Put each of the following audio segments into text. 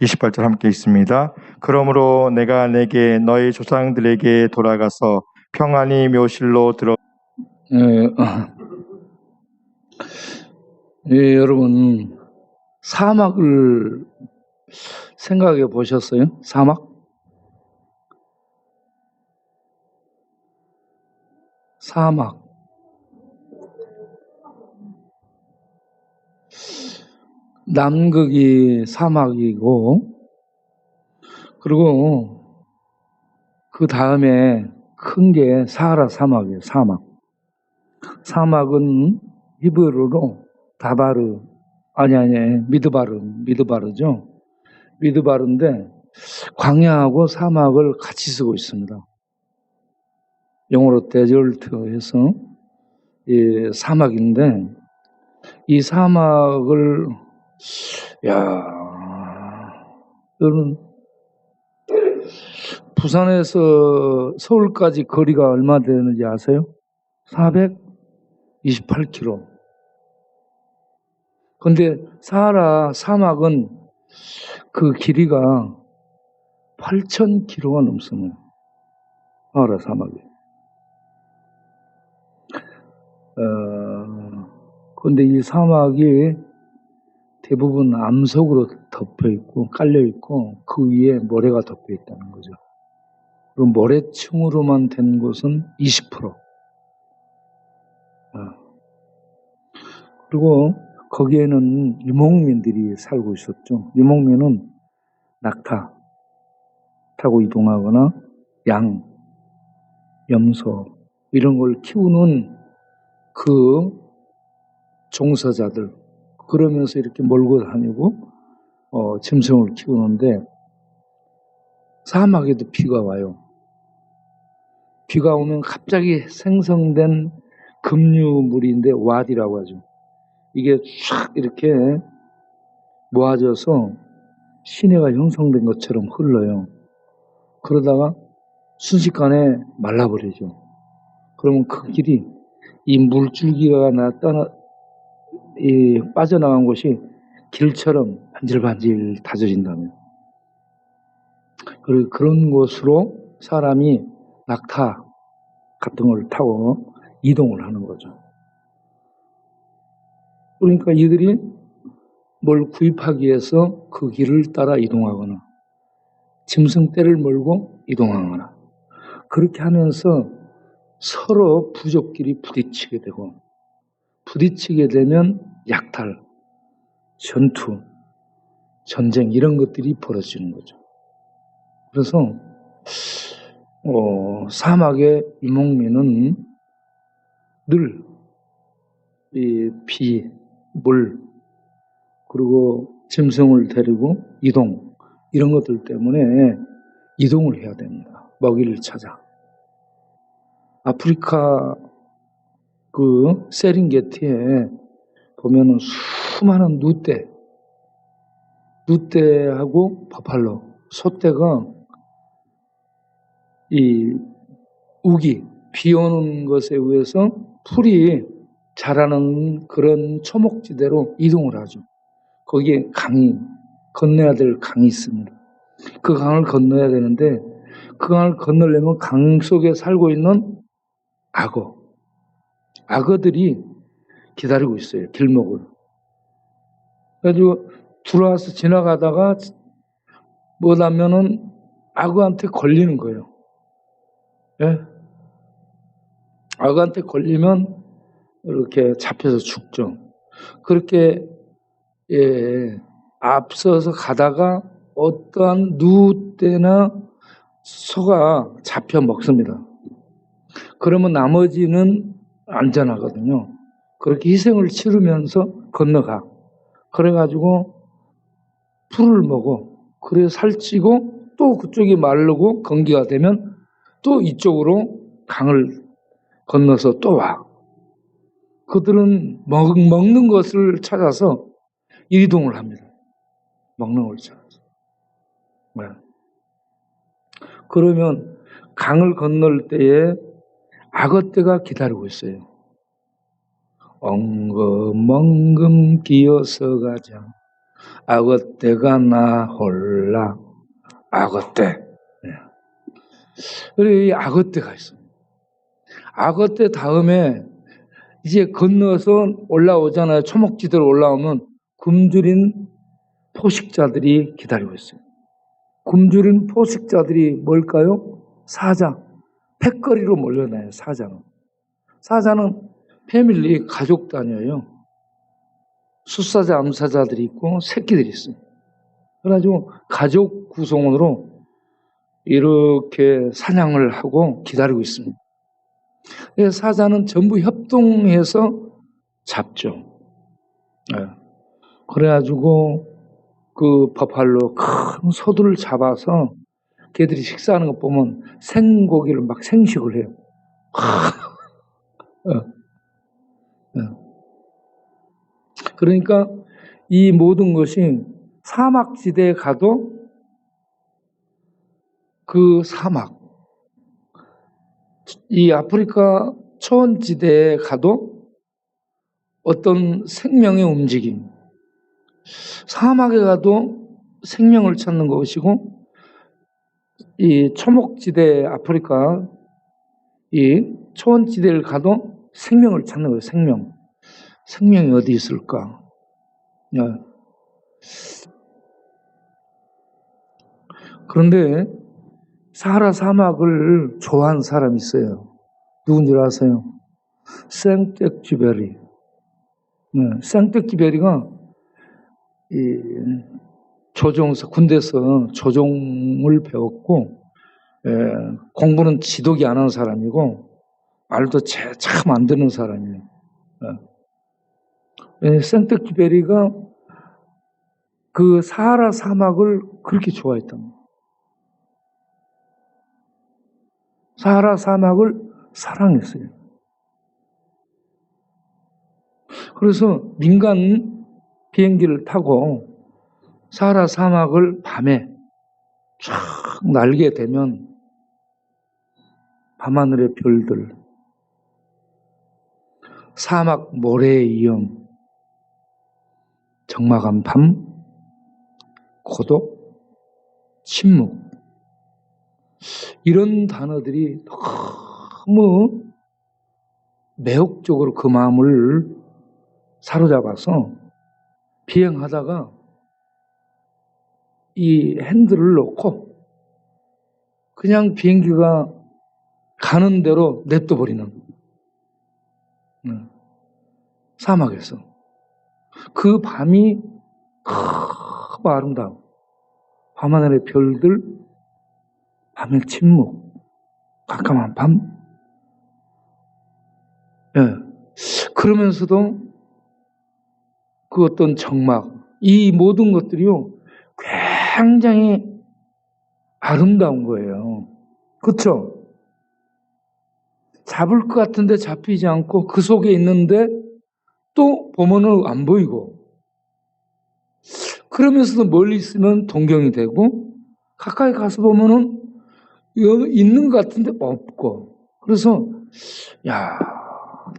(28절) 함께 있습니다. 그러므로 내가 내게 너희 조상들에게 돌아가서 평안히 묘실로 들어. 여러분 사막을 생각해 보셨어요? 사막? 남극이 사막이고, 그리고 그 다음에 큰 게 사하라 사막이에요. 사막은 히브리어로 미드바르죠. 미드바르인데 광야하고 사막을 같이 쓰고 있습니다. 영어로 데절트해서 사막인데, 이 사막을 여러분 부산에서 서울까지 거리가 얼마 되는지 아세요? 428km. 근데 사하라 사막은 그 길이가 8,000km가 넘습니다. 사하라 사막이. 근데 이 사막이 대부분 암석으로 덮여 있고 깔려 있고 그 위에 모래가 덮여 있다는 거죠. 그리고 모래층으로만 된 곳은 20%. 그리고 거기에는 유목민들이 살고 있었죠. 유목민은 낙타 타고 이동하거나 양, 염소 이런 걸 키우는 그 종사자들, 그러면서 이렇게 몰고 다니고 짐승을 키우는데, 사막에도 비가 와요. 비가 오면 갑자기 생성된 급류물인데 와디라고 하죠. 이게 쫙 이렇게 모아져서 시내가 형성된 것처럼 흘러요. 그러다가 순식간에 말라버리죠. 그러면 그 길이 이 물줄기가 빠져나간 곳이 길처럼 반질반질 다져진다면, 그리고 그런 곳으로 사람이 낙타 같은 걸 타고 이동을 하는 거죠. 그러니까 이들이 뭘 구입하기 위해서 그 길을 따라 이동하거나 짐승떼를 몰고 이동하거나 그렇게 하면서 서로 부족끼리 부딪히게 되고, 부딪히게 되면 약탈, 전투, 전쟁 이런 것들이 벌어지는 거죠. 그래서 사막의 유목민은 늘 이 비, 물, 그리고 짐승을 데리고 이동, 이런 것들 때문에 이동을 해야 됩니다. 먹이를 찾아. 아프리카 그 세렝게티에 보면은 수많은 누떼하고 버팔로, 소떼가 이 우기, 비 오는 것에 의해서 풀이 자라는 그런 초목지대로 이동을 하죠. 거기에 건너야 될 강이 있습니다. 그 강을 건너야 되는데, 그 강을 건너려면 강 속에 살고 있는 악어들이 기다리고 있어요. 길목을. 그래가지고 들어와서 지나가다가 뭐냐면은 악어한테 걸리는 거예요. 예? 악어한테 걸리면 이렇게 잡혀서 죽죠. 그렇게 앞서서 가다가 어떠한 누떼나 소가 잡혀 먹습니다. 그러면 나머지는 안전하거든요. 그렇게 희생을 치르면서 건너가. 그래가지고 풀을 먹어. 그래 살찌고 또 그쪽이 마르고 건기가 되면 또 이쪽으로 강을 건너서 또 와. 그들은 먹는 것을 찾아서 이동을 합니다. 먹는 걸 찾아서. 네. 그러면 강을 건널 때에 악어떼가 기다리고 있어요. 엉금엉금 기어서 가자. 악어떼가 나 홀라. 악어떼. 그래, 이 악어떼가 있어요. 악어떼 다음에 이제 건너서 올라오잖아요. 초목지대로 올라오면 굶주린 포식자들이 기다리고 있어요. 굶주린 포식자들이 뭘까요? 사자. 패거리로 몰려나요, 사자는. 사자는 패밀리, 가족 단위예요. 숫사자, 암사자들이 있고 새끼들이 있어요. 그래가지고 가족 구성원으로 이렇게 사냥을 하고 기다리고 있습니다. 사자는 전부 협동해서 잡죠. 네. 그래가지고 그 버팔로 큰 소들을 잡아서 걔들이 식사하는 거 보면 생고기를 막 생식을 해요. 그러니까 이 모든 것이 사막지대에 가도 그 사막, 이 아프리카 초원지대에 가도 어떤 생명의 움직임, 사막에 가도 생명을 찾는 것이고, 이 초목지대 아프리카 이 초원지대를 가도 생명을 찾는 거예요. 생명이 어디 있을까? 그런데 사하라 사막을 좋아하는 사람이 있어요. 누군지 아세요? 생텍쥐베리. 생텍쥐베리가 조종사, 군대에서 조종을 배웠고, 공부는 지독이 안 하는 사람이고, 말도 참 안 듣는 사람이에요. 생텍쥐베리가 그 사하라 사막을 그렇게 좋아했던 거예요. 사하라 사막을 사랑했어요. 그래서 민간 비행기를 타고 사하라 사막을 밤에 쫙 날게 되면 밤하늘의 별들, 사막 모래의 이음, 적막한 밤, 고독, 침묵, 이런 단어들이 너무 매혹적으로 그 마음을 사로잡아서 비행하다가 이 핸들을 놓고 그냥 비행기가 가는 대로 냅둬버리는 사막에서 그 밤이 너무 아름다워. 밤하늘의 별들, 밤의 침묵, 깜깜한 밤. 그러면서도 그 어떤 적막, 이 모든 것들이요 굉장히 아름다운 거예요. 그렇죠? 잡을 것 같은데 잡히지 않고 그 속에 있는데 또 보면은 안 보이고, 그러면서도 멀리 있으면 동경이 되고 가까이 가서 보면은 있는 것 같은데 없고. 그래서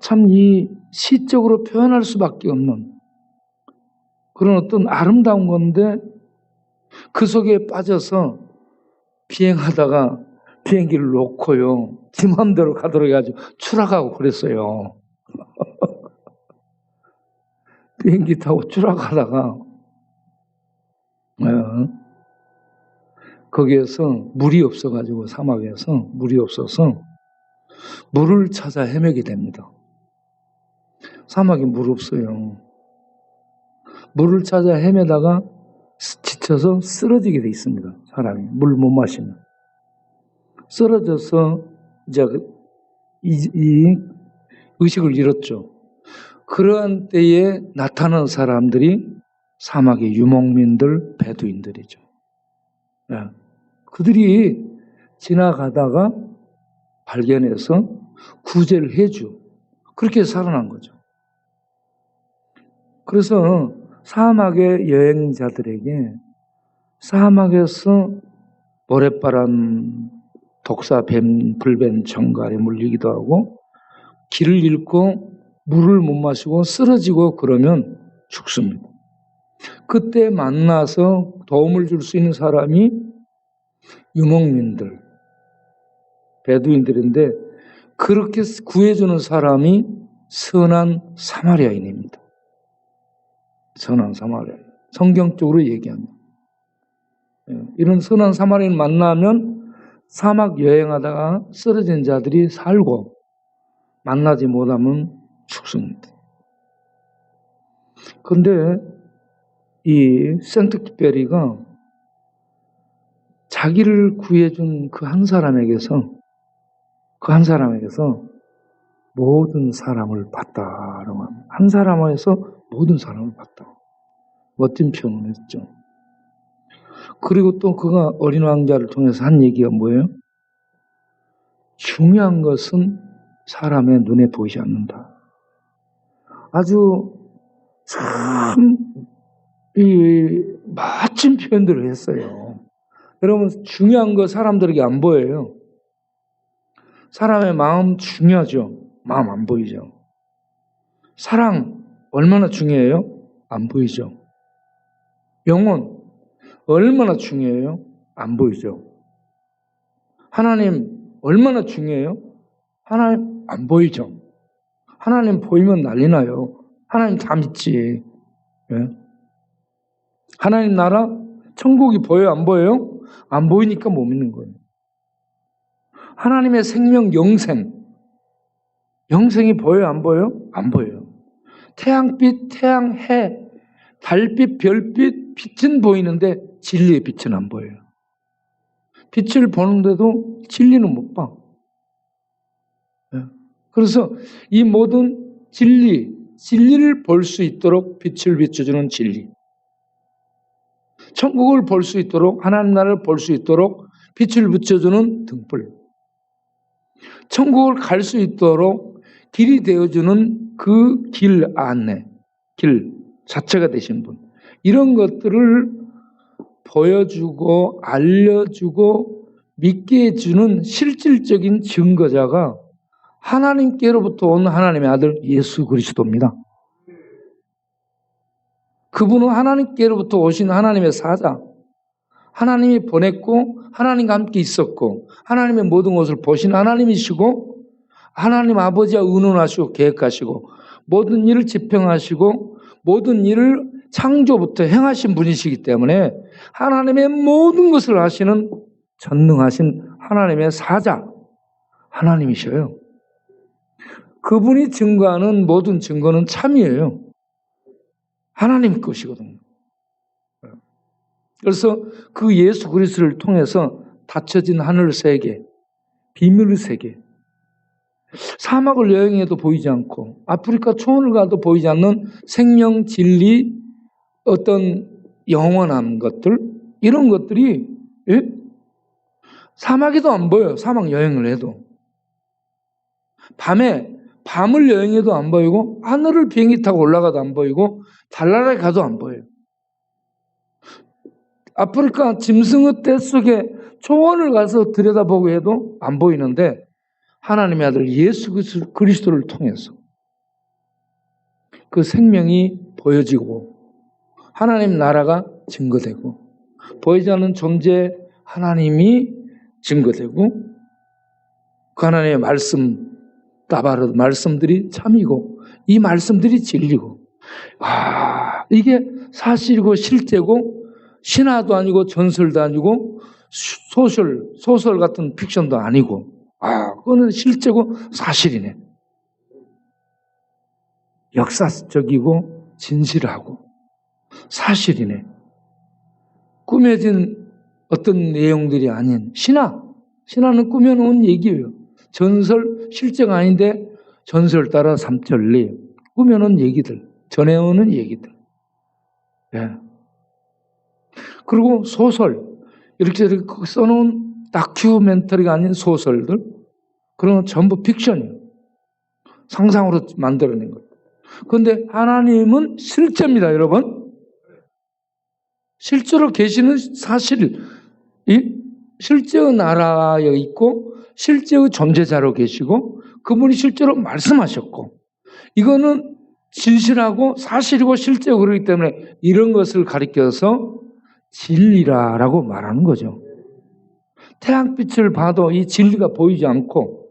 참 이 시적으로 표현할 수밖에 없는 그런 어떤 아름다운 건데, 그 속에 빠져서 비행하다가 비행기를 놓고요 지 마음대로 가도록 해가지고 추락하고 그랬어요. 비행기 타고 추락하다가 거기에서 물이 없어가지고, 사막에서 물이 없어서 물을 찾아 헤매게 됩니다. 사막에 물 없어요. 물을 찾아 헤매다가 지쳐서 쓰러지게 돼 있습니다. 사람이 물 못 마시면 쓰러져서 이제 이 의식을 잃었죠. 그러한 때에 나타나는 사람들이 사막의 유목민들, 베두인들이죠. 그들이 지나가다가 발견해서 구제를 해주, 그렇게 살아난 거죠. 그래서 사막의 여행자들에게 사막에서 모래바람 독사, 뱀, 불뱀, 정갈에 물리기도 하고 길을 잃고 물을 못 마시고 쓰러지고 그러면 죽습니다. 그때 만나서 도움을 줄 수 있는 사람이 유목민들, 베두인들인데 그렇게 구해주는 사람이 선한 사마리아인입니다. 선한 사마리아인. 성경적으로 얘기합니다. 이런 선한 사마리아인 만나면 사막 여행하다가 쓰러진 자들이 살고 만나지 못하면 죽습니다. 그런데 이 생트큐베리가 자기를 구해준 그 한 사람에게서 모든 사람을 봤다라고 합니다. 한 사람에서 모든 사람을 봤다. 멋진 표현을 했죠. 그리고 또 그가 어린 왕자를 통해서 한 얘기가 뭐예요? 중요한 것은 사람의 눈에 보이지 않는다. 아주 참 멋진 표현들을 했어요. 여러분, 중요한 거 사람들에게 안 보여요. 사람의 마음 중요하죠. 마음 안 보이죠. 사랑 얼마나 중요해요? 안 보이죠. 영혼 얼마나 중요해요? 안 보이죠. 하나님 얼마나 중요해요? 하나님 안 보이죠. 하나님 보이면 난리 나요. 하나님 다 믿지. 예? 하나님 나라 천국이 보여요? 안 보여요? 안 보이니까 못 믿는 거예요. 하나님의 생명 영생이 보여요? 안 보여요? 안 보여요. 태양빛, 태양해, 달빛, 별빛, 빛은 보이는데 진리의 빛은 안 보여요. 빛을 보는데도 진리는 못 봐. 그래서 이 모든 진리를 볼 수 있도록 빛을 비춰주는 진리. 천국을 볼 수 있도록, 하나님 나라를 볼 수 있도록 빛을 비춰주는 등불. 천국을 갈 수 있도록 길이 되어주는 그 길 안내, 길 자체가 되신 분. 이런 것들을 보여주고 알려주고 믿게 해주는 실질적인 증거자가 하나님께로부터 온 하나님의 아들 예수 그리스도입니다. 그분은 하나님께로부터 오신 하나님의 사자. 하나님이 보냈고 하나님과 함께 있었고 하나님의 모든 것을 보신 하나님이시고 하나님 아버지와 의논하시고 계획하시고 모든 일을 집행하시고 모든 일을 창조부터 행하신 분이시기 때문에 하나님의 모든 것을 하시는 전능하신 하나님의 사자 하나님이셔요. 그분이 증거하는 모든 증거는 참이에요. 하나님 것이거든요. 그래서 그 예수 그리스도를 통해서 닫혀진 하늘 세계, 비밀의 세계, 사막을 여행해도 보이지 않고 아프리카 초원을 가도 보이지 않는 생명, 진리, 어떤 영원한 것들, 이런 것들이 사막에도 안 보여요. 사막 여행을 해도. 밤을 여행해도 안 보이고 하늘을 비행기 타고 올라가도 안 보이고 달나라에 가도 안 보여요. 아프리카 짐승의 떼 속에 초원을 가서 들여다보고 해도 안 보이는데 하나님의 아들 예수 그리스도를 통해서 그 생명이 보여지고 하나님 나라가 증거되고 보이지 않는 존재 하나님이 증거되고 그 하나님의 말씀 따바르 말씀들이 참이고 이 말씀들이 진리고 이게 사실이고 실제고 신화도 아니고 전설도 아니고 소설 같은 픽션도 아니고 그거는 실제고 사실이네. 역사적이고 진실하고 사실이네. 꾸며진 어떤 내용들이 아닌 신화는 꾸며놓은 얘기예요. 전설 실제가 아닌데 전설 따라 삼천리 꾸며놓은 얘기들, 전해오는 얘기들. 예. 그리고 소설 이렇게 써놓은 다큐멘터리가 아닌 소설들 그런 건 전부 픽션이에요. 상상으로 만들어낸 것. 그런데 하나님은 실제입니다, 여러분. 실제로 계시는 사실, 실제의 나라에 있고 실제의 존재자로 계시고 그분이 실제로 말씀하셨고 이거는 진실하고 사실이고 실제고 그렇기 때문에 이런 것을 가리켜서 진리라고 말하는 거죠. 태양빛을 봐도 이 진리가 보이지 않고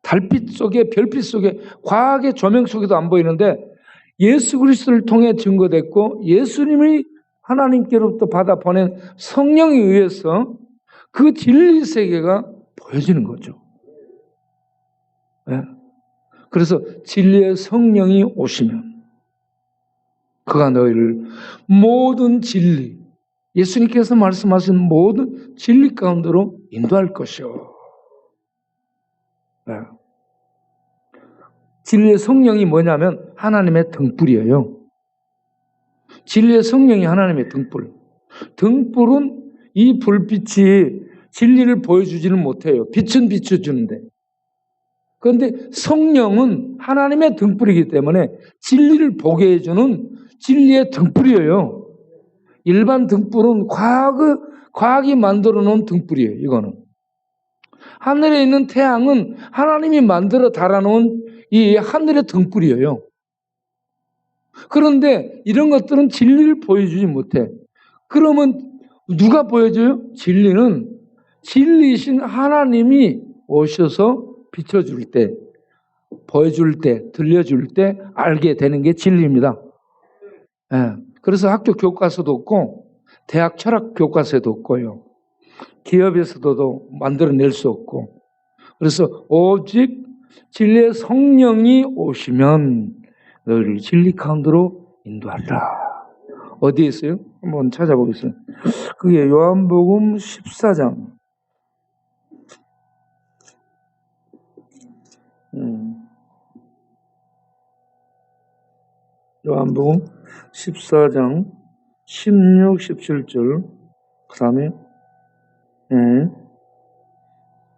달빛 속에 별빛 속에 과학의 조명 속에도 안 보이는데 예수 그리스도를 통해 증거됐고 예수님이 하나님께로부터 받아 보낸 성령에 의해서 그 진리 세계가 보여지는 거죠. 네. 그래서 진리의 성령이 오시면 그가 너희를 모든 진리, 예수님께서 말씀하신 모든 진리 가운데로 인도할 것이요. 네. 진리의 성령이 뭐냐면 하나님의 등불이에요. 진리의 성령이 하나님의 등불. 등불은 이 불빛이 진리를 보여주지는 못해요. 빛은 비춰주는데. 그런데 성령은 하나님의 등불이기 때문에 진리를 보게 해주는 진리의 등불이에요. 일반 등불은 과학이 만들어 놓은 등불이에요. 이거는. 하늘에 있는 태양은 하나님이 만들어 달아놓은 이 하늘의 등불이에요. 그런데 이런 것들은 진리를 보여주지 못해. 그러면 누가 보여줘요? 진리는 진리이신 하나님이 오셔서 비춰줄 때, 보여줄 때, 들려줄 때 알게 되는 게 진리입니다. 예. 그래서 학교 교과서도 없고 대학 철학 교과서에도 없고요. 기업에서도 만들어낼 수 없고 그래서 오직 진리의 성령이 오시면 너희를 진리 가운데로 인도하리라. 어디에 있어요? 한번 찾아보겠습니다. 그게 요한복음 14장. 요한복음 14장 16, 17절 그 다음에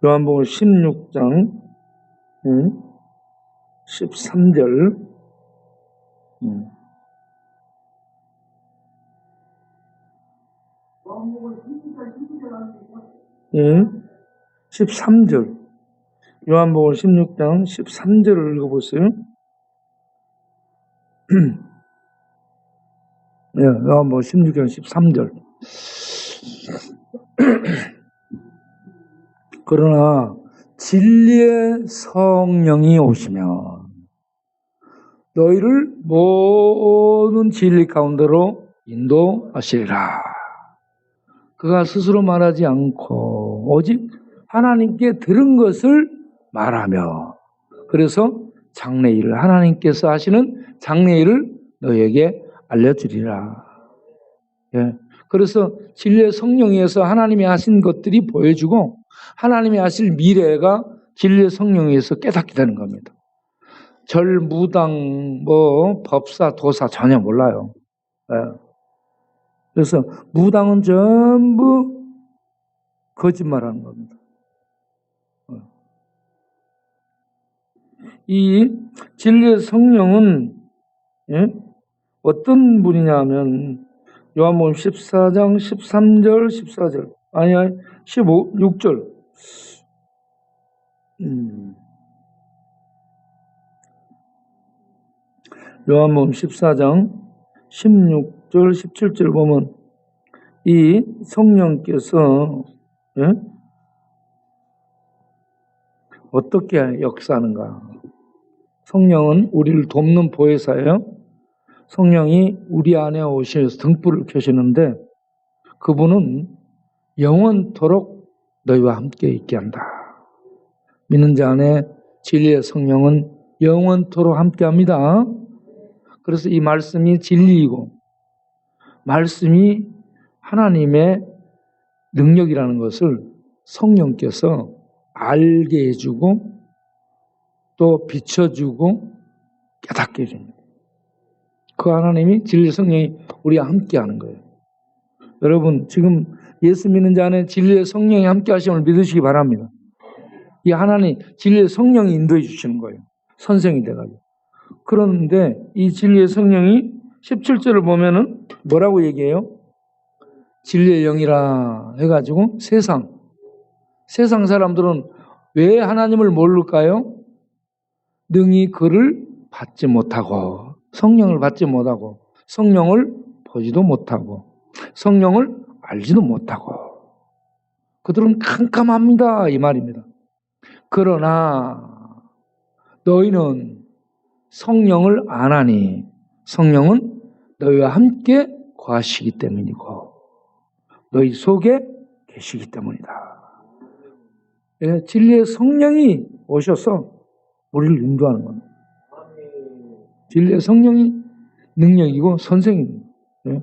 요한복음 16장 13절 13절 요한복음 16장 13절을 읽어보세요. 네, 요한복음 16장 13절. 그러나 진리의 성령이 오시면 너희를 모든 진리 가운데로 인도하시리라. 그가 스스로 말하지 않고 오직 하나님께 들은 것을 말하며 그래서 장래일을 하나님께서 하시는 장래일을 너희에게 알려주리라. 예. 그래서 진리의 성령에서 하나님이 하신 것들이 보여주고 하나님이 하실 미래가 진리의 성령에서 깨닫게 되는 겁니다. 절, 무당, 법사, 도사 전혀 몰라요. 예. 그래서 무당은 전부 거짓말하는 겁니다. 이 진리의 성령은 어떤 분이냐면 요한복음 14장 13절 14절 아니야 6절 요한복음 14장 16절 17절 보면 이 성령께서 어떻게 역사하는가. 성령은 우리를 돕는 보혜사예요. 성령이 우리 안에 오셔서 등불을 켜시는데 그분은 영원토록 너희와 함께 있게 한다. 믿는 자 안에 진리의 성령은 영원토록 함께 합니다. 그래서 이 말씀이 진리이고 말씀이 하나님의 능력이라는 것을 성령께서 알게 해주고 또 비춰주고 깨닫게 해줍니다. 그 하나님이 진리 성령이 우리와 함께 하는 거예요. 여러분 지금 예수 믿는 자 안에 진리의 성령이 함께 하심을 믿으시기 바랍니다. 이 하나님 진리의 성령이 인도해 주시는 거예요. 선생이 돼가지고. 그런데 이 진리의 성령이 17절을 보면은 뭐라고 얘기해요? 진리의 영이라 해가지고 세상 세상 사람들은 왜 하나님을 모를까요? 능히 그를 받지 못하고, 성령을 받지 못하고, 성령을 보지도 못하고, 성령을 알지도 못하고, 그들은 캄캄합니다 이 말입니다. 그러나 너희는 성령을 아나니 성령은 너희와 함께 거하시기 때문이고 너희 속에 계시기 때문이다. 예, 진리의 성령이 오셔서 우리를 인도하는 겁니다. 진리의 성령이 능력이고 선생입니다. 예?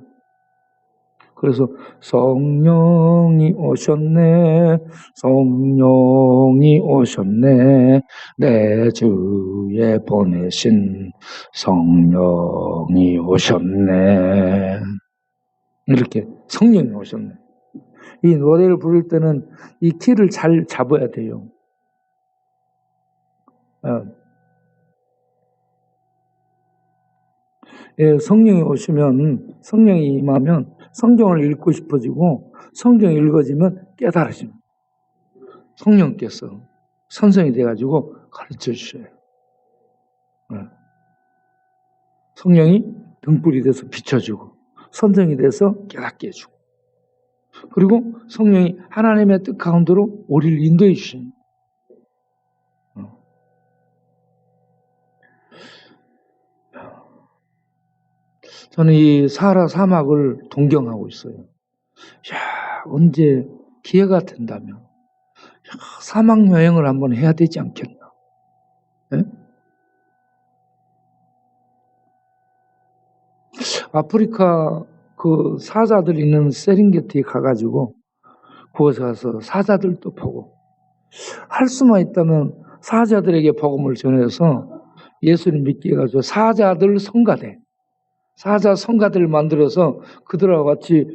그래서 성령이 오셨네, 성령이 오셨네, 내 주에 보내신 성령이 오셨네. 이렇게 성령이 오셨네. 이 노래를 부를 때는 이 키를 잘 잡아야 돼요. 예, 성령이 오시면, 성령이 임하면 성경을 읽고 싶어지고 성경이 읽어지면 깨달아집니다. 성령께서 선생이 돼가지고 가르쳐 주셔요. 성령이 등불이 돼서 비춰주고 선생이 돼서 깨닫게 해주고 그리고 성령이 하나님의 뜻 가운데로 우리를 인도해 주십니다. 저는 이 사하라 사막을 동경하고 있어요. 야, 언제 기회가 된다면 사막 여행을 한번 해야 되지 않겠나? 네? 아프리카 그 사자들 있는 세렝게티에 가가지고 그곳에 가서 사자들도 보고 할 수만 있다면 사자들에게 복음을 전해서 예수를 믿게 해가지고 사자들 성가대, 사자 성가대를 만들어서 그들하고 같이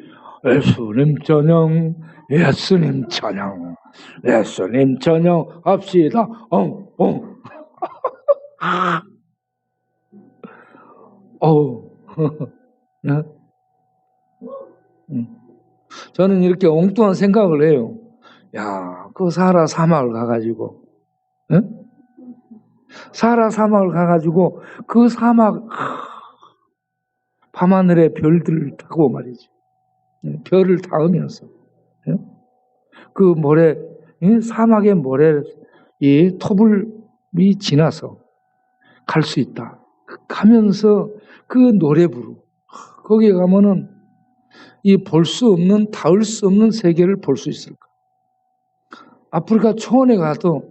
예수님 찬양, 예수님 찬양, 예수님 찬양 합시다. 네? 저는 이렇게 엉뚱한 생각을 해요. 야, 그 사하라 사막을 가가지고, 네? 사하라 사막을 가가지고 그 사막 밤하늘의 별들을 타고 말이지. 별을 닿으면서 그 모래, 사막의 모래 이 톱을 지나서 갈 수 있다. 가면서 그 노래 부르고 거기에 가면은 이 볼 수 없는, 닿을 수 없는 세계를 볼 수 있을까? 아프리카 초원에 가도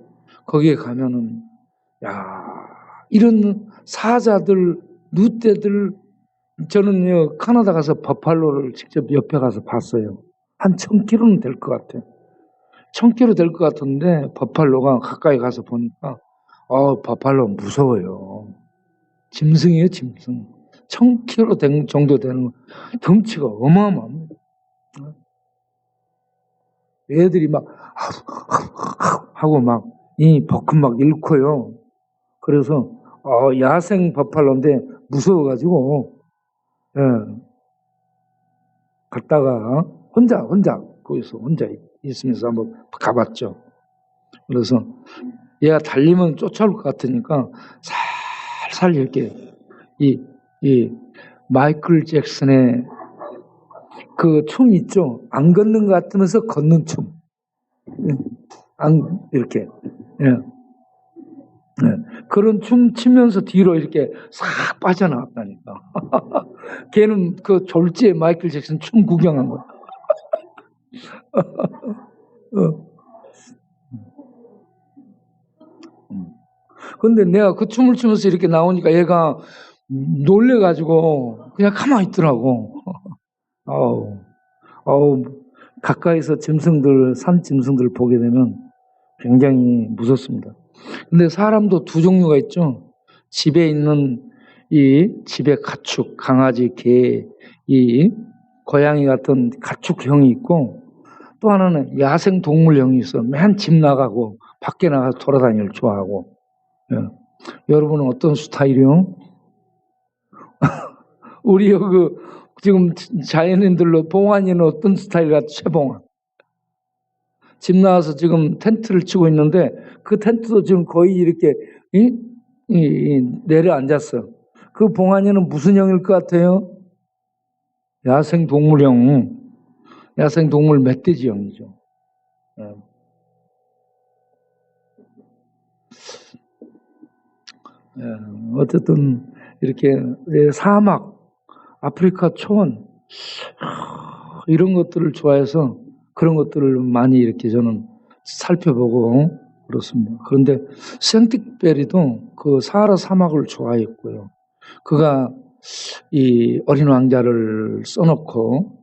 거기에 가면은 야, 이런 사자들, 누떼들, 저는요 카나다 가서 버팔로를 직접 옆에 가서 봤어요. 한 1000km는 될 것 같아요. 1000km 될 것 같은데 버팔로가 가까이 가서 보니까 버팔로 무서워요. 짐승이에요, 짐승. 1000km 정도 되는 덩치가 어마어마합니다. 애들이 막 하고 막 이 버큰 막 잃고요. 그래서 야생 버팔로인데 무서워가지고 갔다가 혼자 거기서 혼자 있으면서 한번 가봤죠. 그래서 얘가 달리면 쫓아올 것 같으니까 살살 이렇게 이 마이클 잭슨의 그 춤 있죠. 안 걷는 것 같으면서 걷는 춤. 이렇게. 그런 춤 추면서 뒤로 이렇게 싹 빠져나왔다니까. 걔는 그 졸지에 마이클 잭슨 춤 구경한 거야. 근데 내가 그 춤을 추면서 이렇게 나오니까 얘가 놀래가지고 그냥 가만히 있더라고. 가까이서 짐승들, 산 짐승들 보게 되면 굉장히 무섭습니다. 근데 사람도 두 종류가 있죠. 집에 있는 집의 가축, 강아지, 개, 고양이 같은 가축형이 있고 또 하나는 야생 동물형이 있어. 맨 집 나가고 밖에 나가서 돌아다니를 좋아하고. 여러분은 어떤 스타일이요? 우리 지금 자연인들로 봉환이는 어떤 스타일 같아? 최봉환. 집 나와서 지금 텐트를 치고 있는데 그 텐트도 지금 거의 이렇게 내려앉았어. 그 봉안이는 무슨 형일 것 같아요? 야생동물형, 야생동물 멧돼지형이죠. 어쨌든 이렇게 사막, 아프리카 초원 이런 것들을 좋아해서 그런 것들을 많이 이렇게 저는 살펴보고 그렇습니다. 그런데 생틱베리도 그 사하라 사막을 좋아했고요. 그가 이 어린 왕자를 써놓고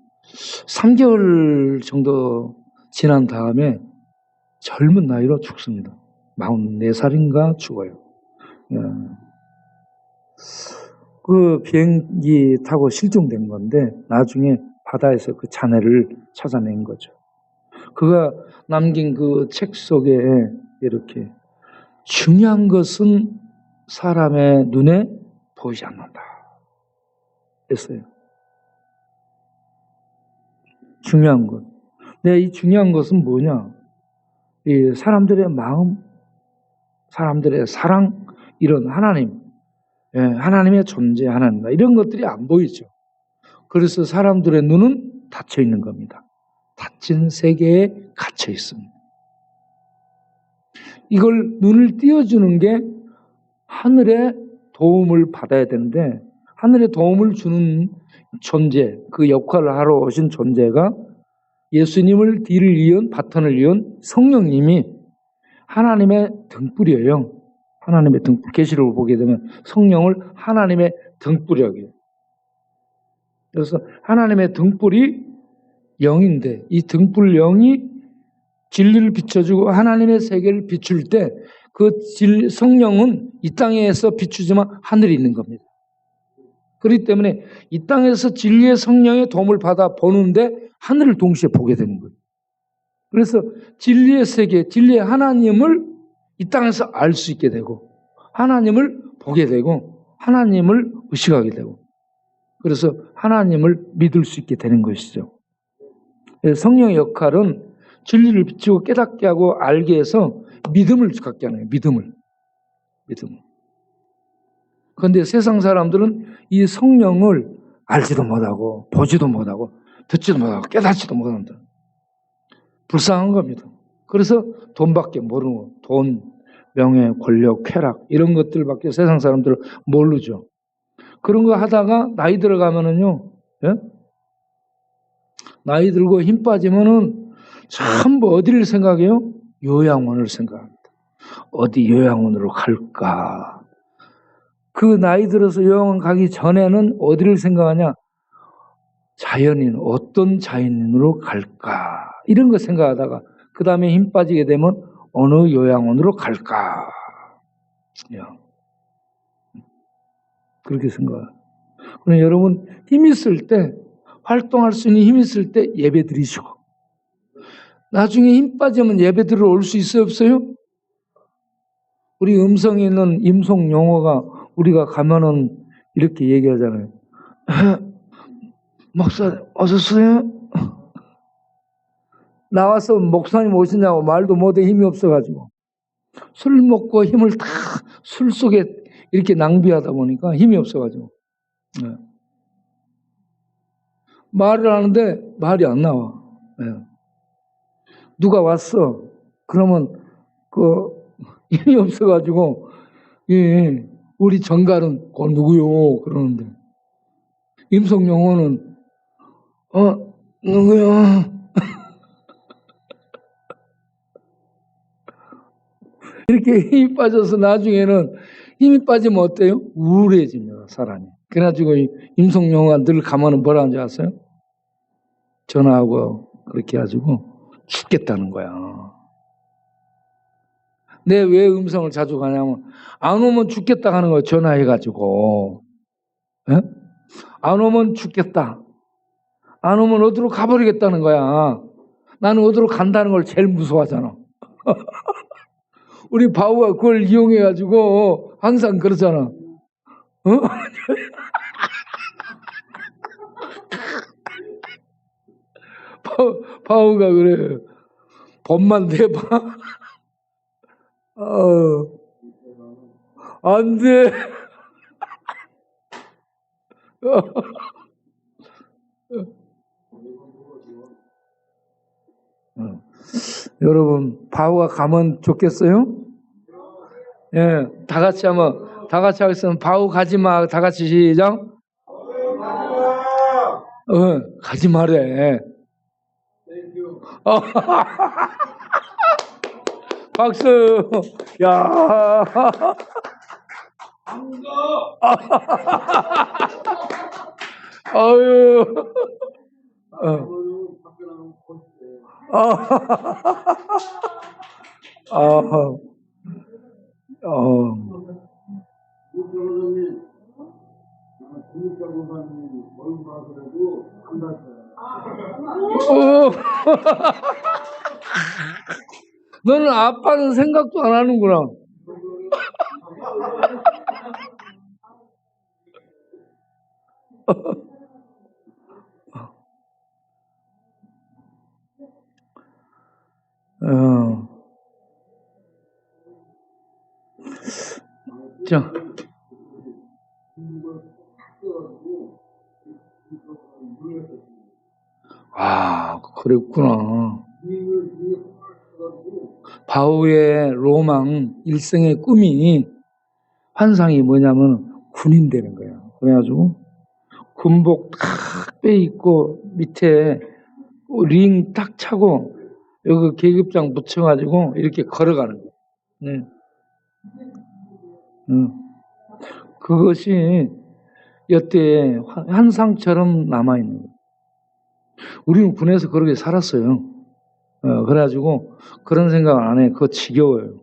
3개월 정도 지난 다음에 젊은 나이로 죽습니다. 44살인가 죽어요. 그 비행기 타고 실종된 건데 나중에 바다에서 그 자네를 찾아낸 거죠. 그가 남긴 그 책 속에 이렇게 중요한 것은 사람의 눈에 보이지 않는다 했어요. 중요한 것. 근데 이 중요한 것은 뭐냐? 이 사람들의 마음, 사람들의 사랑, 이런 하나님, 하나님의 존재, 하나님, 이런 것들이 안 보이죠. 그래서 사람들의 눈은 닫혀 있는 겁니다. 닫힌 세계에 갇혀 있습니다. 이걸 눈을 띄워주는 게 하늘의 도움을 받아야 되는데 하늘의 도움을 주는 존재, 그 역할을 하러 오신 존재가 예수님을 뒤를 이은 바톤을 이은 성령님이 하나님의 등불이에요. 하나님의 등불. 계시록을 보게 되면 성령을 하나님의 등불이라고. 그래서 하나님의 등불이 영인데 이 등불 영이 진리를 비춰주고 하나님의 세계를 비출 때 그 성령은 이 땅에서 비추지만 하늘에 있는 겁니다. 그렇기 때문에 이 땅에서 진리의 성령의 도움을 받아 보는데 하늘을 동시에 보게 되는 거예요. 그래서 진리의 세계, 진리의 하나님을 이 땅에서 알 수 있게 되고 하나님을 보게 되고 하나님을 의식하게 되고 그래서 하나님을 믿을 수 있게 되는 것이죠. 성령의 역할은 진리를 비추고 깨닫게 하고 알게 해서 믿음을 갖게 하는 거예요. 믿음을. 그런데 세상 사람들은 이 성령을 알지도 못하고 보지도 못하고 듣지도 못하고 깨닫지도 못한다. 불쌍한 겁니다. 그래서 돈밖에 모르고 돈, 명예, 권력, 쾌락 이런 것들밖에 세상 사람들은 모르죠. 그런 거 하다가 나이 들어가면은요, 예? 나이 들고 힘 빠지면은 전부 어디를 생각해요? 요양원을 생각합니다. 어디 요양원으로 갈까? 그 나이 들어서 요양원 가기 전에는 어디를 생각하냐? 자연인, 어떤 자연인으로 갈까? 이런 거 생각하다가 그 다음에 힘 빠지게 되면 어느 요양원으로 갈까? 그렇게 생각해요. 그럼 여러분 힘 있을 때 활동할 수 있는 힘 있을 때 예배 드리시고 나중에 힘 빠지면 예배 들으러 올 수 있어요 없어요? 우리 음성이 있는 임송 용어가 우리가 가면은 이렇게 얘기하잖아요. 목사님 오셨어요? 나와서 목사님 오시냐고 말도 못해 힘이 없어가지고 술 먹고 힘을 다 술 속에 이렇게 낭비하다 보니까 힘이 없어가지고 말을 하는데 말이 안 나와. 누가 왔어? 그러면 그 힘이 없어가지고 우리 정갈은 누구요? 그러는데 임성용어는 누구요? 이렇게 힘이 빠져서 나중에는 힘이 빠지면 어때요? 우울해집니다, 사람이. 그래가지고 임성용어가 늘 가면은 뭐라 하는지 아세요? 전화하고 그렇게 해가지고 죽겠다는 거야. 내 왜 음성을 자주 가냐면 안 오면 죽겠다 하는 거야. 전화해가지고. 에? 안 오면 죽겠다. 안 오면 어디로 가버리겠다는 거야. 나는 어디로 간다는 걸 제일 무서워하잖아. 우리 바우가 그걸 이용해가지고 항상 그러잖아. 바우가 그래. 법만 내봐. 안 돼. 여러분, 바우가 가면 좋겠어요? 예, 다 같이 하겠습니다. 바우 가지 마. 다 같이 시작. 가지 말래. 박수. 야. 아유. 너는 아빠는 생각도 안 하는구나. 자. 그랬구나. 바우의 로망, 일생의 꿈이, 환상이 뭐냐면 군인 되는 거야. 그래가지고 군복 탁 빼입고 밑에 링 딱 차고 여기 계급장 붙여가지고 이렇게 걸어가는 거야. 네. 그것이 여태 환상처럼 남아있는 거야. 우리는 군에서 그렇게 살았어요. 그래가지고 그런 생각 안 해. 그거 지겨워요.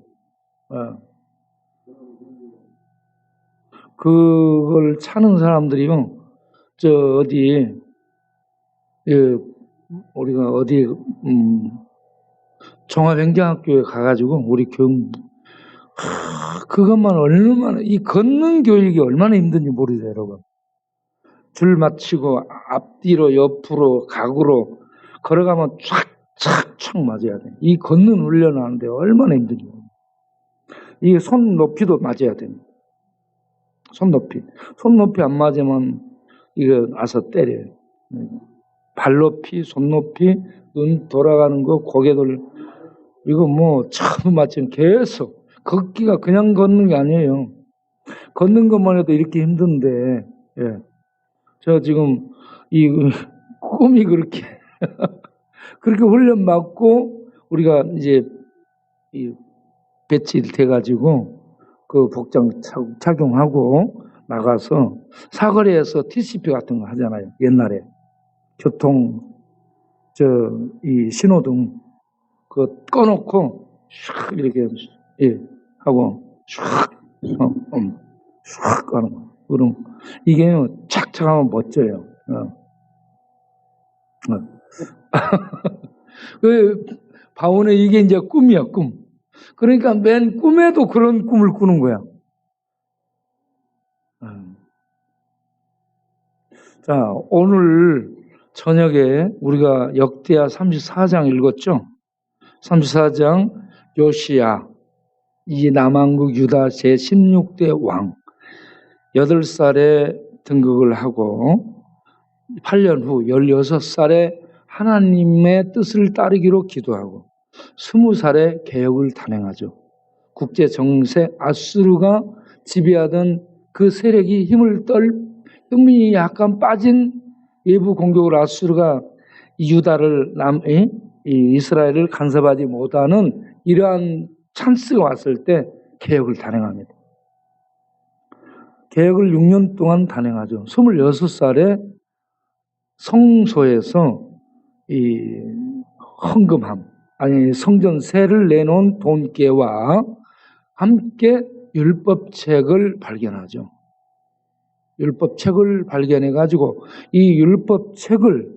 그걸 차는 사람들이요. 우리가 어디 종합행정학교에 가가지고 우리 그것만 얼마나, 이 걷는 교육이 얼마나 힘든지 모르죠, 여러분. 줄 맞추고 앞뒤로 옆으로 각으로 걸어가면 촥촥촥 맞아야 돼. 이 걷는 훈련을 하는데 얼마나 힘든지 모르죠. 이게 손 높이도 맞아야 됩니다. 손 높이 안 맞으면 이거 와서 때려요. 발 높이, 손 높이, 눈 돌아가는 거, 고개 이거 뭐 처음 맞추면 계속. 걷기가 그냥 걷는 게 아니에요. 걷는 것만 해도 이렇게 힘든데, 예. 저 지금 이 꿈이 그렇게 훈련 받고 우리가 이제 이 배치를 돼가지고 그 복장 착용하고 나가서 사거리에서 TCP 같은 거 하잖아요. 옛날에 교통 이 신호등 그 꺼놓고 슉 이렇게 하고 슉 하는 거. 그럼 이게 착착하면 멋져요. 그 바오는 이게 이제 꿈이야, 꿈. 그러니까 맨 꿈에도 그런 꿈을 꾸는 거야. 자, 오늘 저녁에 우리가 역대하 34장 읽었죠? 34장 요시야, 이 남왕국 유다 제16대 왕, 8살에 등극을 하고 8년 후 16살에 하나님의 뜻을 따르기로 기도하고 20살에 개혁을 단행하죠. 국제 정세 아수르가 지배하던 그 세력이 힘을 힘이 약간 빠진 외부 공격으로 아수르가 유다를 이스라엘을 간섭하지 못하는 이러한 찬스가 왔을 때 개혁을 단행합니다. 개혁을 6년 동안 단행하죠. 26살에 성소에서 이 헌금함, 성전세를 내놓은 돈깨와 함께 율법책을 발견하죠. 율법책을 발견해가지고 이 율법책을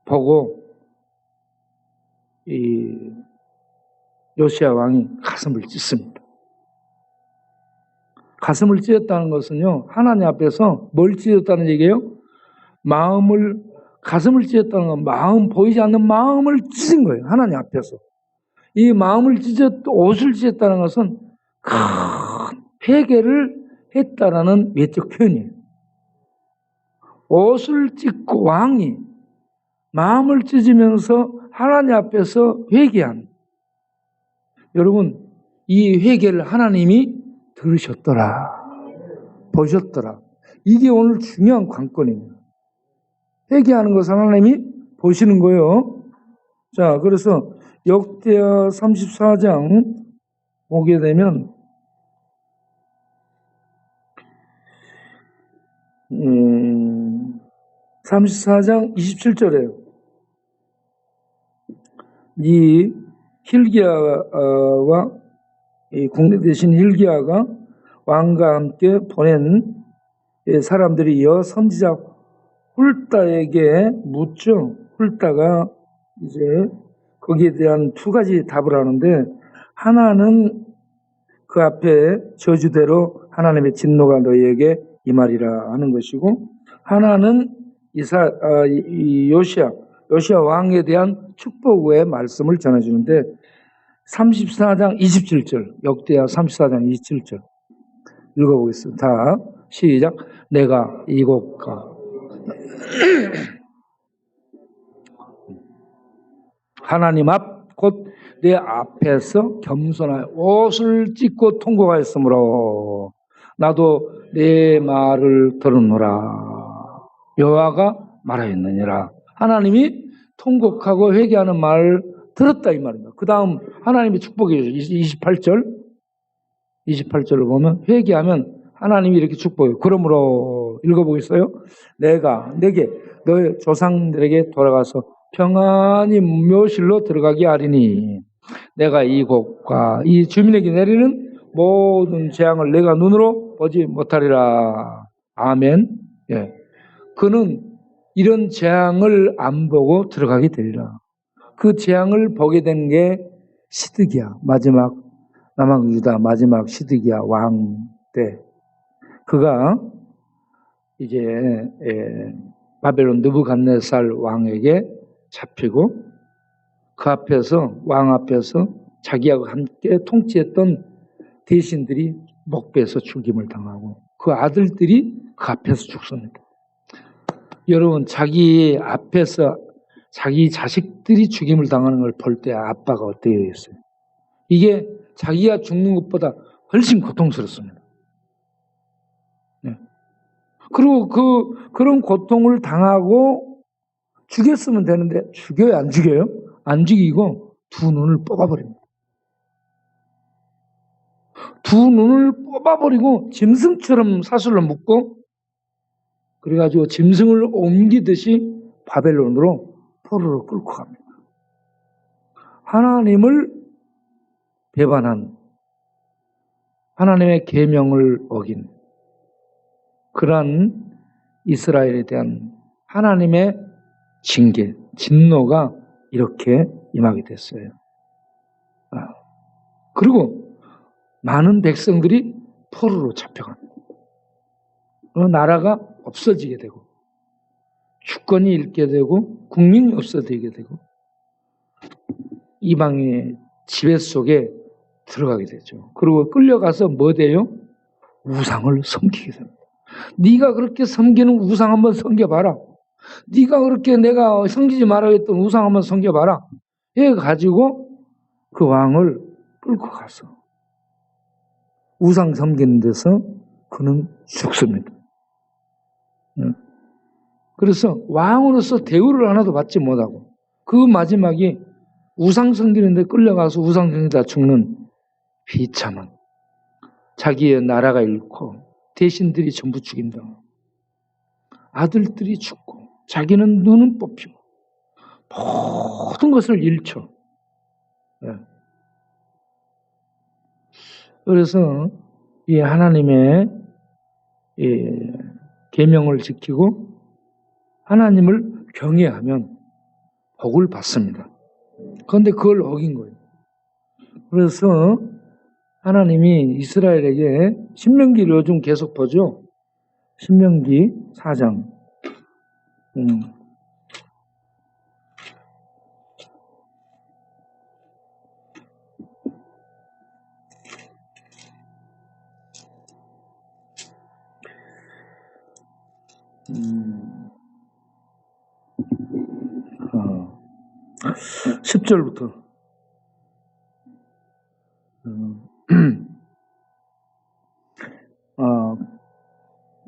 보고 이 요시야 왕이 가슴을 찢습니다. 가슴을 찢었다는 것은요, 하나님 앞에서 뭘 찢었다는 얘기예요? 마음을 가슴을 찢었다는 건 마음, 보이지 않는 마음을 찢은 거예요. 하나님 앞에서. 이 마음을 옷을 찢었다는 것은 큰 회개를 했다라는 외적 표현이에요. 옷을 찢고 왕이 마음을 찢으면서 하나님 앞에서 회개한. 여러분, 이 회개를 하나님이 들으셨더라. 보셨더라. 이게 오늘 중요한 관건입니다. 회개하는 것을 하나님이 보시는 거예요. 자, 그래서 역대하 34장 보게 되면 34장 27절에 이 hil기야와 국내 대신 hil기야가 왕과 함께 보낸 사람들이 선지자 훌다에게 묻죠. 훌다가 이제 거기에 대한 두 가지 답을 하는데, 하나는 그 앞에 저주대로 하나님의 진노가 너희에게 임하리라 하는 것이고, 하나는 요시야 왕에 대한 축복의 말씀을 전해주는데, 34장 27절, 역대하 34장 27절 읽어보겠습니다. 다 시작. 내가 이곳과 하나님 앞 곧 내 앞에서 겸손하여 옷을 찢고 통곡하였으므로 나도 내 말을 들으노라. 여호와가 말하였느니라. 하나님이 통곡하고 회개하는 말을 들었다 이 말입니다. 그 다음 하나님의 축복이죠. 28절을 보면 회개하면 하나님이 이렇게 축복해요. 그러므로 읽어보겠어요? 내가 내게 너의 조상들에게 돌아가서 평안히 묘실로 들어가게 하리니 내가 이곳과 이 주민에게 내리는 모든 재앙을 내가 눈으로 보지 못하리라. 아멘. 예. 그는 이런 재앙을 안 보고 들어가게 되리라. 그 재앙을 보게 된 게 시드기야. 마지막 남왕유다 마지막 시드기야 왕 때 그가 이제 바벨론 느부갓네살 왕에게 잡히고 그 앞에서 왕 앞에서 자기하고 함께 통치했던 대신들이 목베서 죽임을 당하고 그 아들들이 그 앞에서 죽습니다. 여러분, 자기 앞에서 자기 자식들이 죽임을 당하는 걸 볼 때 아빠가 어떻게 되겠어요? 이게 자기가 죽는 것보다 훨씬 고통스럽습니다. 네. 그리고 그런 고통을 당하고 죽였으면 되는데 죽여요, 안 죽여요? 안 죽이고 두 눈을 뽑아버립니다. 두 눈을 뽑아버리고 짐승처럼 사슬로 묶고 그래가지고 짐승을 옮기듯이 바벨론으로 포로로 끌고 갑니다. 하나님을 배반한 하나님의 계명을 어긴 그러한 이스라엘에 대한 하나님의 징계, 진노가 이렇게 임하게 됐어요. 그리고 많은 백성들이 포로로 잡혀갑니다. 나라가 없어지게 되고 주권이 잃게 되고 국민이 없어지게 되고 이방인의 지배 속에 들어가게 되죠. 그리고 끌려가서 뭐 돼요? 우상을 섬기게 됩니다. 네가 그렇게 섬기는 우상 한번 섬겨봐라. 네가 그렇게 내가 섬기지 말라고 했던 우상 한번 섬겨봐라. 해가지고 그 왕을 끌고 가서 우상 섬기는 데서 그는 죽습니다. 그래서 왕으로서 대우를 하나도 받지 못하고 그 마지막에 우상 섬기는데 끌려가서 우상 섬기다 죽는 비참한 자기의 나라가 잃고 대신들이 전부 죽임당하고 아들들이 죽고 자기는 눈은 뽑히고 모든 것을 잃죠. 그래서 이 하나님의 계명을 지키고 하나님을 경외하면 복을 받습니다. 그런데 그걸 어긴 거예요. 그래서 하나님이 이스라엘에게 신명기를 요즘 계속 보죠. 신명기 4장 (10절부터)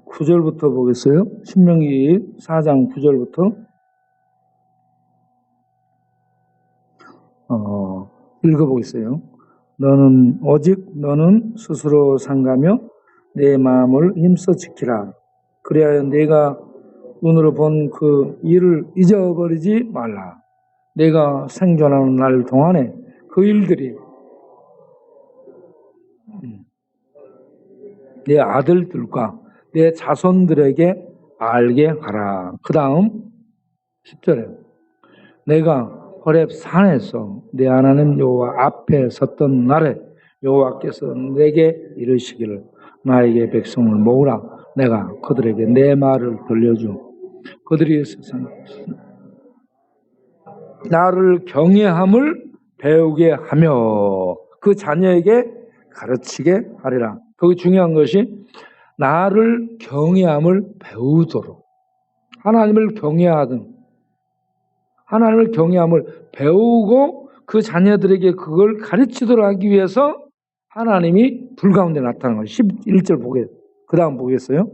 9절부터 보겠어요. 신명기 4장 9절부터 읽어보겠어요. 너는 스스로 상가며 내 마음을 힘써 지키라. 그래야 내가 눈으로 본 그 일을 잊어버리지 말라. 내가 생존하는 날 동안에 그 일들이 내 아들들과 내 자손들에게 알게 하라. 그 다음 10절에 내가 호렙 산에서 내 하나님 여호와 앞에 섰던 날에 여호와께서 내게 이르시기를 나에게 백성을 모으라. 내가 그들에게 내 말을 들려주. 그들이 세상 나를 경외함을 배우게 하며 그 자녀에게 가르치게 하리라. 거기 중요한 것이 나를 경외함을 배우도록, 하나님을 경외함을 배우고 그 자녀들에게 그걸 가르치도록 하기 위해서 하나님이 불 가운데 나타난 거예요. 11절 그 다음 보겠어요?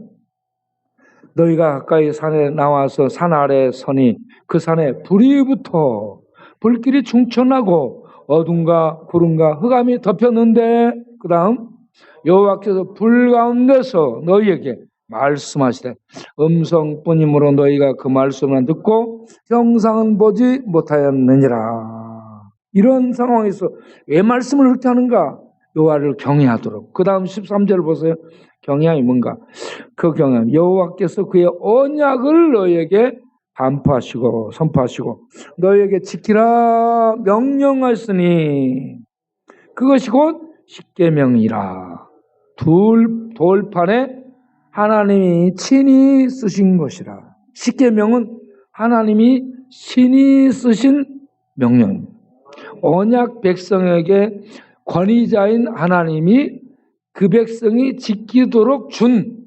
너희가 가까이 산에 나와서 산 아래 서니 그 산에 불이 붙어 불길이 충천하고 어둠과 구름과 흑암이 덮였는데 그 다음 여호와께서 불 가운데서 너희에게 말씀하시되 음성뿐이므로 너희가 그 말씀을 듣고 형상은 보지 못하였느니라. 이런 상황에서 왜 말씀을 그렇게 하는가? 여호와를 경외하도록. 그 다음 13절 보세요. 경외함이 뭔가? 그 경외함, 여호와께서 그의 언약을 너희에게 반포하시고 선포하시고 너희에게 지키라 명령하였으니 그것이 곧 십계명이라. 돌판에 하나님이 친히 쓰신 것이라. 십계명은 하나님이 친히 쓰신 명령입니다. 언약 백성에게 권위자인 하나님이 그 백성이 지키도록 준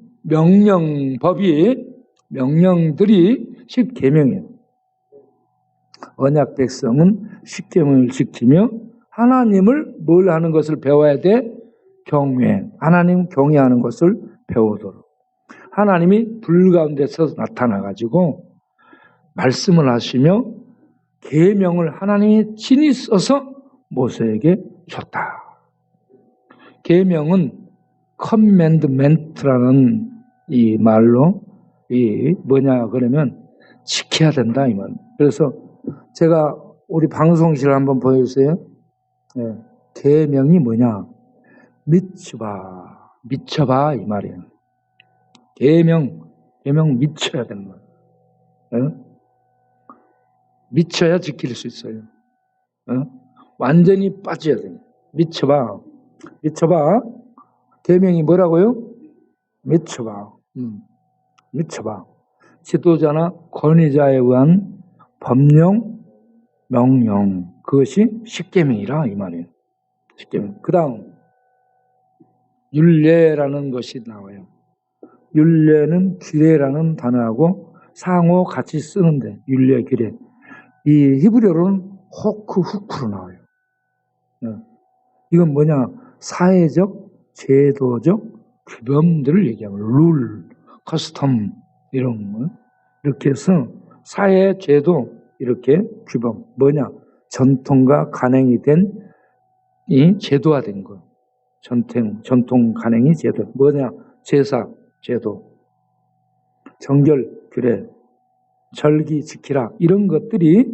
명령들이 십계명이에요. 언약 백성은 십계명을 지키며 하나님을 뭘 하는 것을 배워야 돼? 경외. 하나님 경외하는 것을 배우도록. 하나님이 불 가운데서 나타나가지고 말씀을 하시며 계명을 하나님이 친히 써서 모세에게 줬다. 계명은 커맨드멘트라는 이 말로 뭐냐 그러면 지켜야 된다 이 말. 그래서 제가 우리 방송실을 한번 보여주세요. 네. 계명이 뭐냐? 미쳐봐 이 말이에요. 계명 미쳐야 되는 거예요. 네? 미쳐야 지킬 수 있어요. 완전히 빠져야 돼요. 미쳐봐. 계명이 뭐라고요? 미쳐봐. 지도자나 권위자에 의한 법령, 명령, 그것이 십계명이라 이 말이에요. 십계명. 그 다음 율례라는 것이 나와요. 율례는 규례라는 단어하고 상호 같이 쓰는데 율례, 규례. 이 히브리어로는 후크로 나와요. 이건 뭐냐? 사회적, 제도적 규범들을 얘기하는 룰, 커스텀 이런 거. 이렇게 해서 사회, 제도 이렇게 규범. 뭐냐? 전통과 간행이 된 이 제도화된 거. 전통 간행이 제도. 뭐냐? 제사, 제도. 정결, 규례. 절기 지키라. 이런 것들이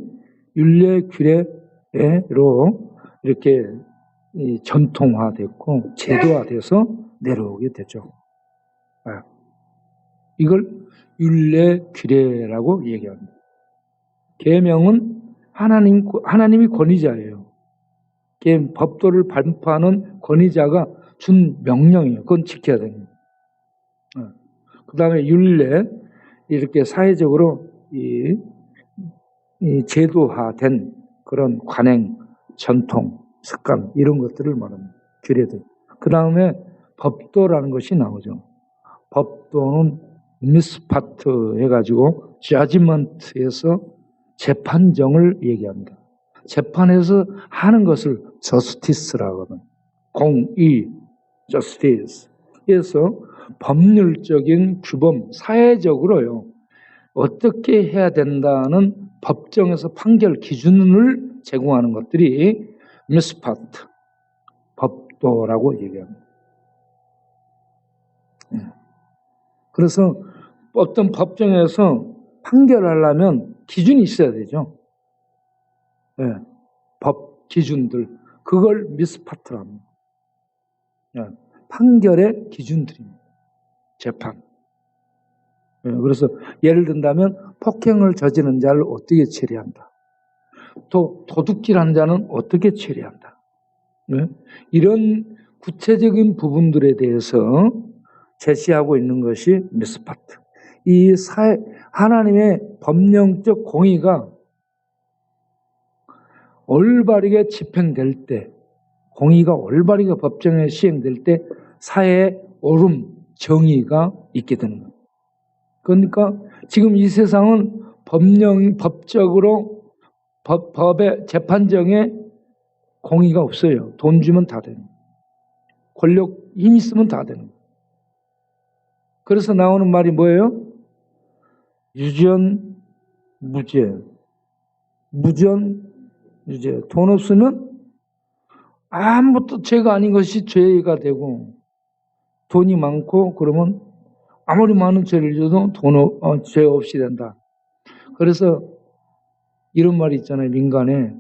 율례, 규례로 이렇게 전통화됐고 제도화돼서 내려오게 되죠. 이걸 율례, 규례라고 얘기합니다. 계명은 하나님이 권위자예요. 법도를 반포하는 권위자가 준 명령이에요. 그건 지켜야 됩니다. 그 다음에 율례, 이렇게 사회적으로 이 제도화된 그런 관행, 전통, 습관 이런 것들을 말합니다. 규례들. 그 다음에 법도라는 것이 나오죠. 법도는 미스파트 해가지고 저지먼트에서 재판정을 얘기합니다. 재판에서 하는 것을 저스티스라고 하거든. 공의, 저스티스에서 법률적인 규범, 사회적으로요. 어떻게 해야 된다는 법정에서 판결 기준을 제공하는 것들이 미스파트, 법도라고 얘기합니다. 그래서 어떤 법정에서 판결하려면 기준이 있어야 되죠. 네, 법 기준들. 그걸 미스파트랍니다. 네, 판결의 기준들입니다. 재판. 네, 그래서 예를 든다면 폭행을 저지른 자를 어떻게 처리한다. 또 도둑질한 자는 어떻게 처리한다. 네, 이런 구체적인 부분들에 대해서 제시하고 있는 것이 미스파트. 이 하나님의 법령적 공의가 올바르게 집행될 때, 공의가 올바르게 법정에 시행될 때 사회의 옳음, 정의가 있게 되는 거예요. 그러니까 지금 이 세상은 법적으로 법의 재판정에 공의가 없어요. 돈 주면 다 되는 거예요. 권력, 힘 있으면 다 되는 거예요. 그래서 나오는 말이 뭐예요? 유전, 무죄. 무전, 유죄. 돈 없으면 아무것도 죄가 아닌 것이 죄가 되고, 돈이 많고 그러면 아무리 많은 죄를 져도 죄 없이 된다. 그래서 이런 말이 있잖아요. 민간에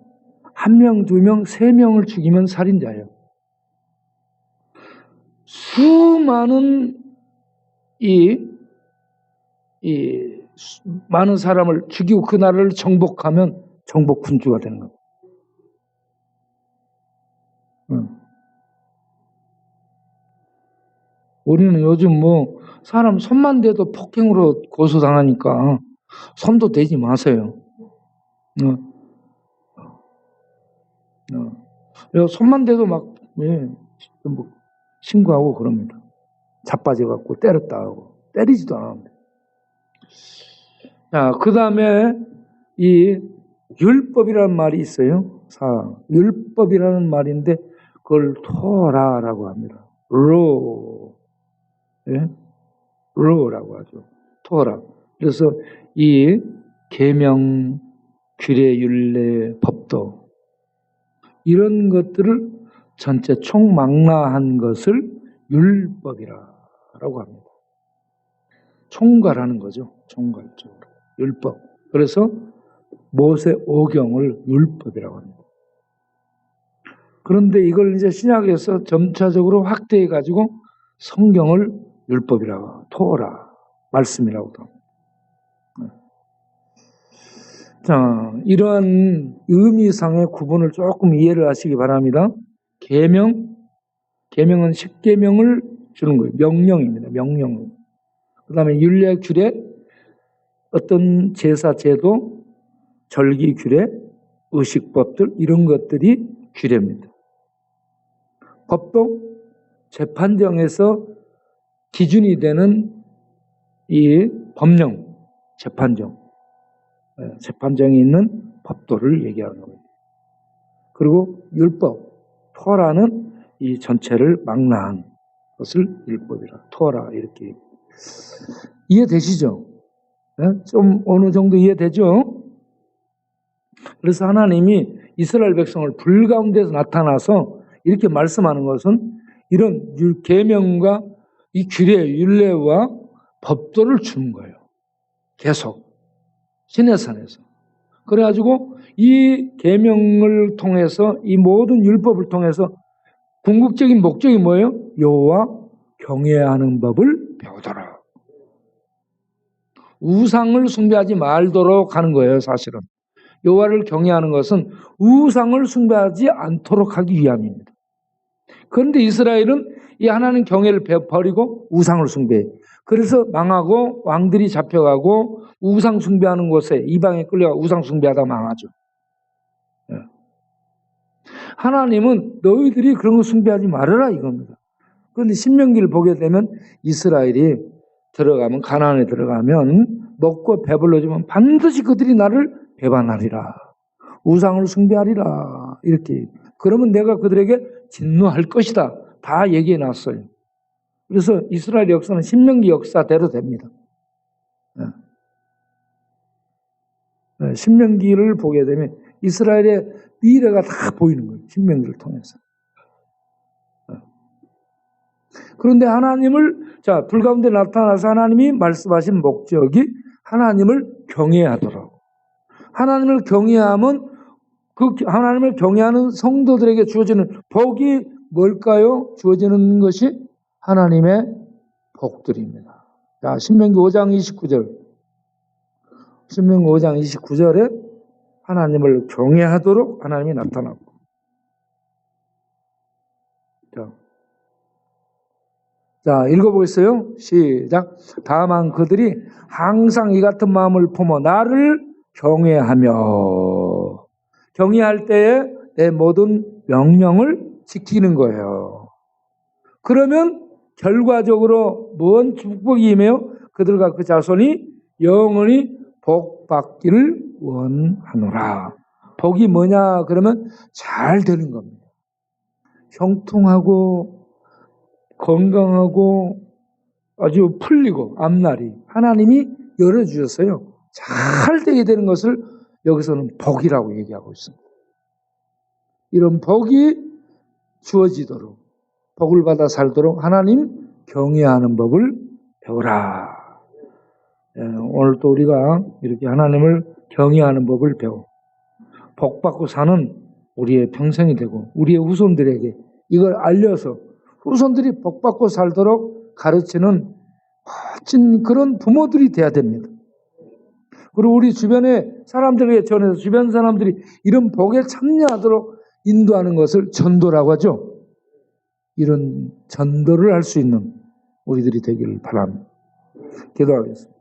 1명, 2명, 3명을 죽이면 살인자예요. 수많은 많은 사람을 죽이고 그 나라를 정복하면 정복군주가 되는 겁니다. 우리는 요즘 사람 손만 대도 폭행으로 고소당하니까 손도 대지 마세요. 손만 대도 신고하고 그럽니다. 자빠져갖고 때렸다 하고 때리지도 않았는데. 자, 그 다음에 이 율법이라는 말이 있어요. 율법이라는 말인데 그걸 토라라고 합니다. law, 예? law라고 하죠. 토라. 그래서 이 계명, 규례, 율례, 법도 이런 것들을 전체 총망라한 것을 율법이라고 합니다. 총괄하는 거죠. 총괄적으로. 율법. 그래서 모세 오경을 율법이라고 합니다. 그런데 이걸 이제 신약에서 점차적으로 확대해 가지고 성경을 율법이라고, 토라, 말씀이라고도 합니다. 자, 이러한 의미상의 구분을 조금 이해를 하시기 바랍니다. 계명은 10계명을 주는 거예요. 명령입니다. 명령. 그 다음에 율례, 규례, 어떤 제사, 제도, 절기, 규례, 의식법들 이런 것들이 규례입니다. 법도 재판정에서 기준이 되는 이 법령, 재판정에 있는 법도를 얘기하는 겁니다. 그리고 율법, 토라는 이 전체를 망라한 것을 율법이라, 토라 이렇게 이해되시죠? 네? 좀 어느 정도 이해되죠? 그래서 하나님이 이스라엘 백성을 불 가운데서 나타나서 이렇게 말씀하는 것은 이런 계명과 이 규례, 율례와 법도를 주는 거예요. 계속 시내산에서. 그래가지고 이 계명을 통해서 이 모든 율법을 통해서 궁극적인 목적이 뭐예요? 여호와 경외하는 법을 배우더라. 우상을 숭배하지 말도록 하는 거예요. 사실은 여호와를 경외하는 것은 우상을 숭배하지 않도록 하기 위함입니다. 그런데 이스라엘은 이 하나님 경외를 버리고 우상을 숭배해. 그래서 망하고 왕들이 잡혀가고 우상 숭배하는 곳에 이방에 끌려가 우상 숭배하다 망하죠. 하나님은 너희들이 그런 거 숭배하지 말아라 이겁니다. 그런데 신명기를 보게 되면 이스라엘이 들어가면, 가나안에 들어가면 먹고 배불러지면 반드시 그들이 나를 배반하리라. 우상을 숭배하리라. 이렇게. 그러면 내가 그들에게 진노할 것이다. 다 얘기해 놨어요. 그래서 이스라엘 역사는 신명기 역사대로 됩니다. 신명기를 보게 되면 이스라엘의 미래가 다 보이는 거예요. 신명기를 통해서. 그런데 불 가운데 나타나서 하나님이 말씀하신 목적이 하나님을 경외하도록. 하나님을 경외하면 그 하나님을 경외하는 성도들에게 주어지는 복이 뭘까요? 주어지는 것이 하나님의 복들입니다. 자, 신명기 5장 29절. 신명기 5장 29절에 하나님을 경외하도록 하나님이 나타나고. 자, 읽어보겠어요? 시작. 다만 그들이 항상 이 같은 마음을 품어 나를 경외하며, 경외할 때에 내 모든 명령을 지키는 거예요. 그러면 결과적으로 뭔 축복이 임해요? 그들과 그 자손이 영원히 복 받기를 원하노라. 복이 뭐냐? 그러면 잘 되는 겁니다. 형통하고 건강하고 아주 풀리고 앞날이 하나님이 열어주셨어요. 잘 되게 되는 것을 여기서는 복이라고 얘기하고 있습니다. 이런 복이 주어지도록, 복을 받아 살도록 하나님 경외하는 법을 배우라. 오늘 또 우리가 이렇게 하나님을 경외하는 법을 배워 복 받고 사는 우리의 평생이 되고 우리의 후손들에게 이걸 알려서 후손들이 복 받고 살도록 가르치는 멋진 그런 부모들이 돼야 됩니다. 그리고 우리 주변의 사람들에게 전해서 주변 사람들이 이런 복에 참여하도록 인도하는 것을 전도라고 하죠. 이런 전도를 할 수 있는 우리들이 되기를 바랍니다. 기도하겠습니다.